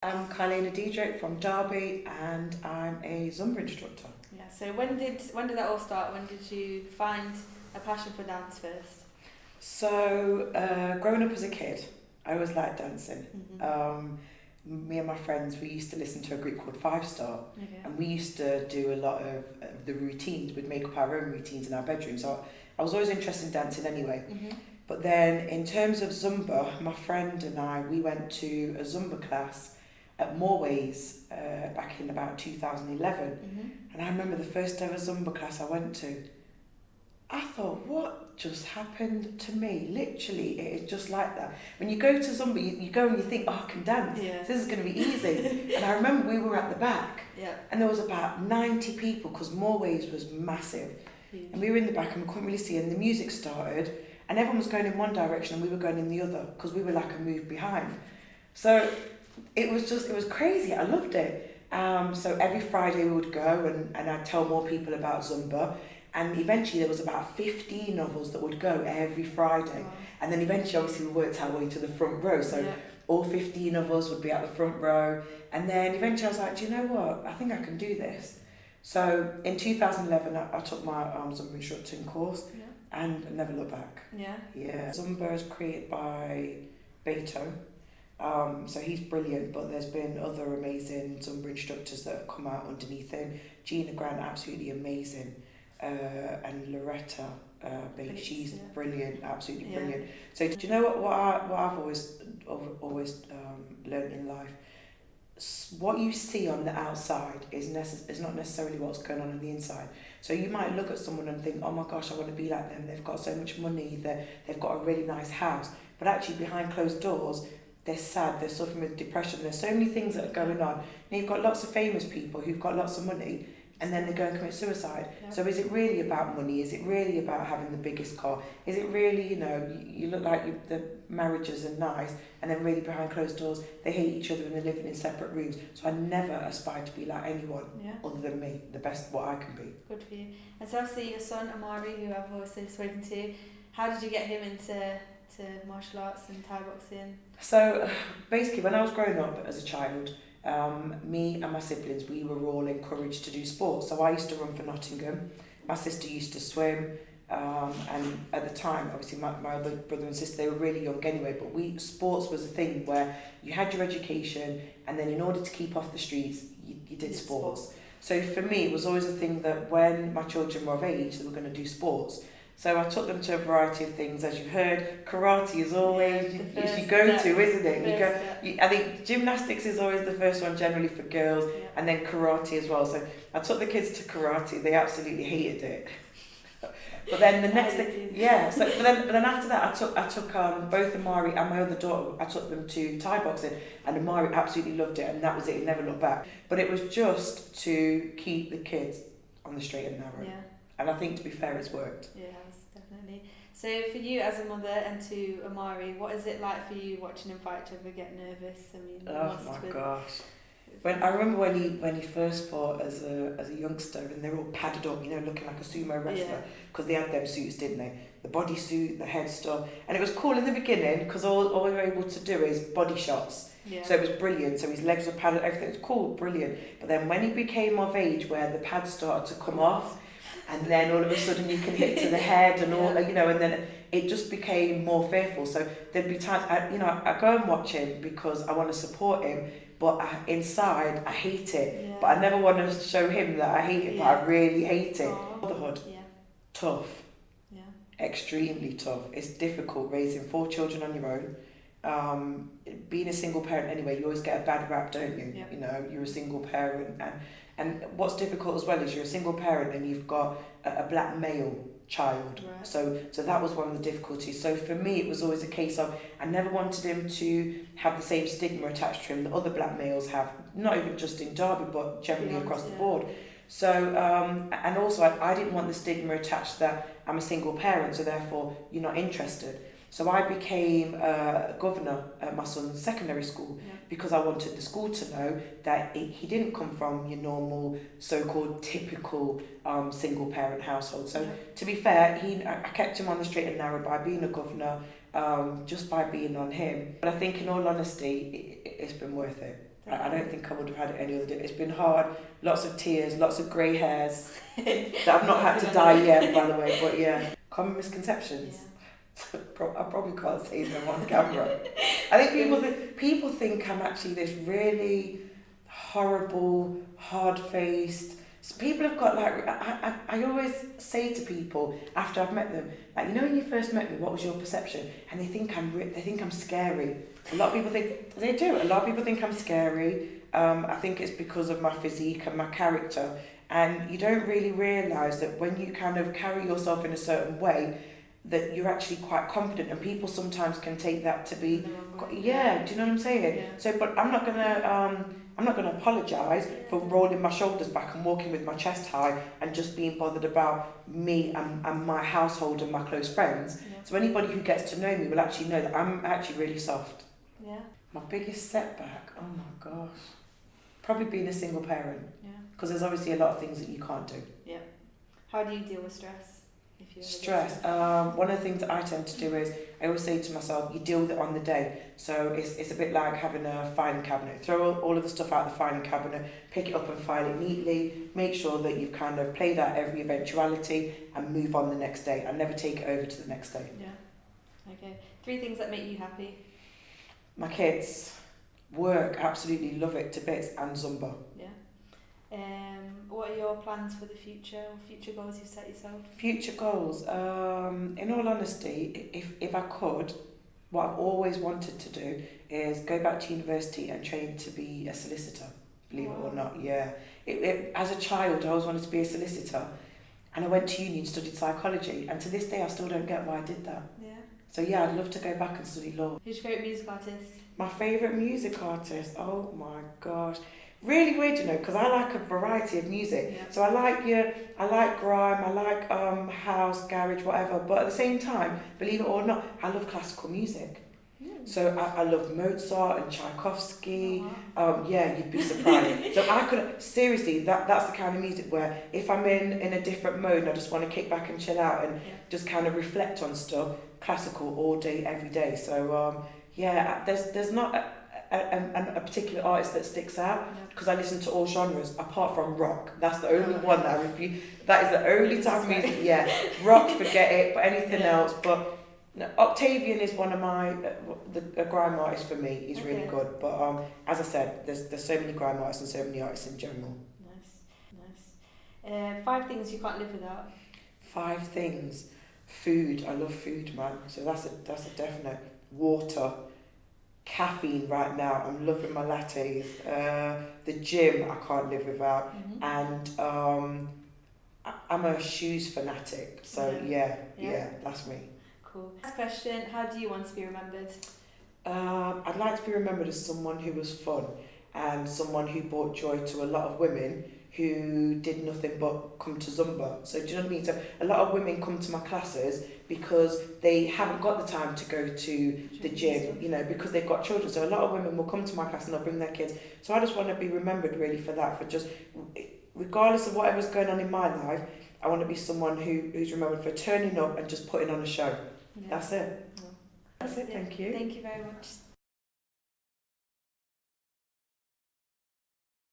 I'm Karlana Diedrick from Derby and I'm a Zumba instructor. Yeah, so when did that all start? When did you find a passion for dance first? So, growing up as a kid, I always liked dancing. Mm-hmm. Me and my friends, we used to listen to a group called 5 Star, Okay. and we used to do a lot of the routines. We'd make up our own routines in our bedroom. So I was always interested in dancing anyway. Mm-hmm. But then in terms of Zumba, my friend and I, we went to a Zumba class at Moorways back in about 2011. Mm-hmm. And I remember the first ever Zumba class I went to. I thought, what just happened to me? Literally, it is just like that. When you go to Zumba, you go and you think, oh, I can dance. Yeah. This is going to be easy. And I remember we were at the back. Yeah. And there was about 90 people because Moorways was massive. Huge. And we were in the back and we couldn't really see. And the music started and everyone was going in one direction and we were going in the other because we were like a move behind. So it was crazy. I loved it. So every Friday we would go and I'd tell more people about Zumba. And eventually there was about 15 of us that would go every Friday. Wow. And then eventually obviously we worked our way to the front row. So Yeah. all 15 of us would be at the front row. And then eventually I was like, do you know what? I think I can do this. So in 2011 I took my Zumba instructing course. Yeah. And I never looked back. Yeah. Yeah. Zumba is created by Beto. So he's brilliant, but there's been other amazing Zumba instructors that have come out underneath him. Gina Grant, absolutely amazing. And Loretta Bates, she's brilliant, absolutely brilliant. So do you know what I've always learned in life? What you see on the outside is not necessarily what's going on the inside. So you might look at someone and think, oh my gosh, I want to be like them. They've got so much money, they've got a really nice house. But actually behind closed doors, they're sad, they're suffering with depression. There's so many things that are going on. Now you've got lots of famous people who've got lots of money and then they go and commit suicide. Yeah. So is it really about money? Is it really about having the biggest car? Is it really, you look like the marriages are nice and then really behind closed doors they hate each other and they're living in separate rooms. So I never aspire to be like anyone other than me, the best what I can be. Good for you. And so obviously your son Ammari, who I've also spoken to, how did you get him into martial arts and Thai boxing? So basically when I was growing up as a child, me and my siblings, we were all encouraged to do sports. So I used to run for Nottingham, my sister used to swim, and at the time, obviously my other brother and sister, they were really young anyway, but sports was a thing where you had your education and then in order to keep off the streets, you did sports. So for me, it was always a thing that when my children were of age, they were going to do sports. So I took them to a variety of things. As you've heard, karate is always you go to, isn't it? I think gymnastics is always the first one generally for girls, and then karate as well. So I took the kids to karate. They absolutely hated it. But then the next thing, So but then after that, I took both Ammari and my other daughter. I took them to Thai boxing, and Ammari absolutely loved it, and that was it. He never looked back. But it was just to keep the kids on the straight and narrow. Yeah. And I think, to be fair, it's worked. Yeah, it has, definitely. So for you as a mother and to Ammari, what is it like for you watching him fight? Do you ever get nervous? I mean, oh my gosh. I remember when he first fought as a youngster, and they were all padded up, looking like a sumo wrestler, because they had them suits, didn't they? The bodysuit, the head stuff, and it was cool in the beginning because all we were able to do is body shots. Yeah. So it was brilliant. So his legs were padded, everything was cool, brilliant. But then when he became of age, where the pads started to come off, and then all of a sudden you can hit to the head and all, and then it just became more fearful. So there'd be times, I go and watch him because I want to support him, but inside I hate it. Yeah. But I never want to show him that I hate it, but I really hate it. Motherhood, tough, extremely tough. It's difficult raising 4 children on your own. Being a single parent anyway, you always get a bad rap, don't you? Yeah. You're a single parent, and what's difficult as well is you're a single parent and you've got a black male child. Right. So that was one of the difficulties. So for me, it was always a case of I never wanted him to have the same stigma attached to him that other black males have, not even just in Derby, but generally across the board. So, and also I didn't want the stigma attached that I'm a single parent, so therefore you're not interested. So I became a governor at my son's secondary school because I wanted the school to know that he didn't come from your normal, so-called typical single parent household. So to be fair, I kept him on the straight and narrow by being a governor, just by being on him. But I think in all honesty, it's been worth it. I don't think I would have had it any other day. It's been hard, lots of tears, lots of grey hairs that I've not had to dye yet, by the way, but yeah. Common misconceptions. I probably can't say them on camera. I think people think I'm actually this really horrible, hard-faced. So people have got like, I always say to people after I've met them, like, you know, when you first met me, what was your perception? And they think I'm scary. A lot of people think they do. A lot of people think I'm scary. I think it's because of my physique and my character, and you don't really realise that when you kind of carry yourself in a certain way, that you're actually quite confident, and people sometimes can take that to be, do you know what I'm saying? Yeah. So, but I'm not gonna apologise for rolling my shoulders back and walking with my chest high and just being bothered about me and my household and my close friends. Yeah. So anybody who gets to know me will actually know that I'm actually really soft. Yeah. My biggest setback, oh my gosh, probably being a single parent. Yeah. Because there's obviously a lot of things that you can't do. Yeah. How do you deal with stress? Stress. One of the things that I tend to do is I always say to myself, you deal with it on the day. So it's a bit like having a filing cabinet. Throw all of the stuff out of the filing cabinet, pick it up and file it neatly. Make sure that you've kind of played out every eventuality and move on the next day. And never take it over to the next day. Yeah. Okay. 3 things that make you happy. My kids, work, absolutely love it to bits, and Zumba. Yeah. What are your plans for the future, or future goals you've set yourself? Future goals, in all honesty, if I could, what I've always wanted to do is go back to university and train to be a solicitor, believe it or not. Yeah. As a child, I always wanted to be a solicitor, and I went to uni and studied psychology, and to this day I still don't get why I did that. Yeah. So yeah, I'd love to go back and study law. Who's your favourite music artist? My favourite music artist? Oh my gosh. Really weird, you know, because I like a variety of music. Yeah. So I like grime, I like house, garage, whatever. But at the same time, believe it or not, I love classical music. Mm. So I love Mozart and Tchaikovsky. Yeah, you'd be surprised. So I could seriously, that's the kind of music where if I'm in a different mode and I just want to kick back and chill out and just kind of reflect on stuff, classical all day, every day. So yeah, there's not a particular artist that sticks out, because I listen to all genres apart from rock. That's the only one that I refuse. That is the only type of music. Yeah, rock, forget it. But anything else. But no, Octavian is one of my a grime artist for me. He's really good. But as I said, there's so many grime artists and so many artists in general. Nice. 5 things you can't live without. 5 things. Food. I love food, man. So that's a definite. Water. Caffeine right now, I'm loving my lattes. The gym I can't live without. Mm-hmm. And I'm a shoes fanatic, so yeah, that's me. Cool. Next question, how do you want to be remembered? I'd like to be remembered as someone who was fun and someone who brought joy to a lot of women who did nothing but come to Zumba. So do you know what I mean? So a lot of women come to my classes because they haven't got the time to go to the gym, you know, because they've got children. So a lot of women will come to my class and they'll bring their kids. So I just want to be remembered really for that, for just, regardless of whatever's going on in my life, I want to be someone who's remembered for turning up and just putting on a show. Yeah. That's it. Yeah. That's it, thank you. Thank you very much.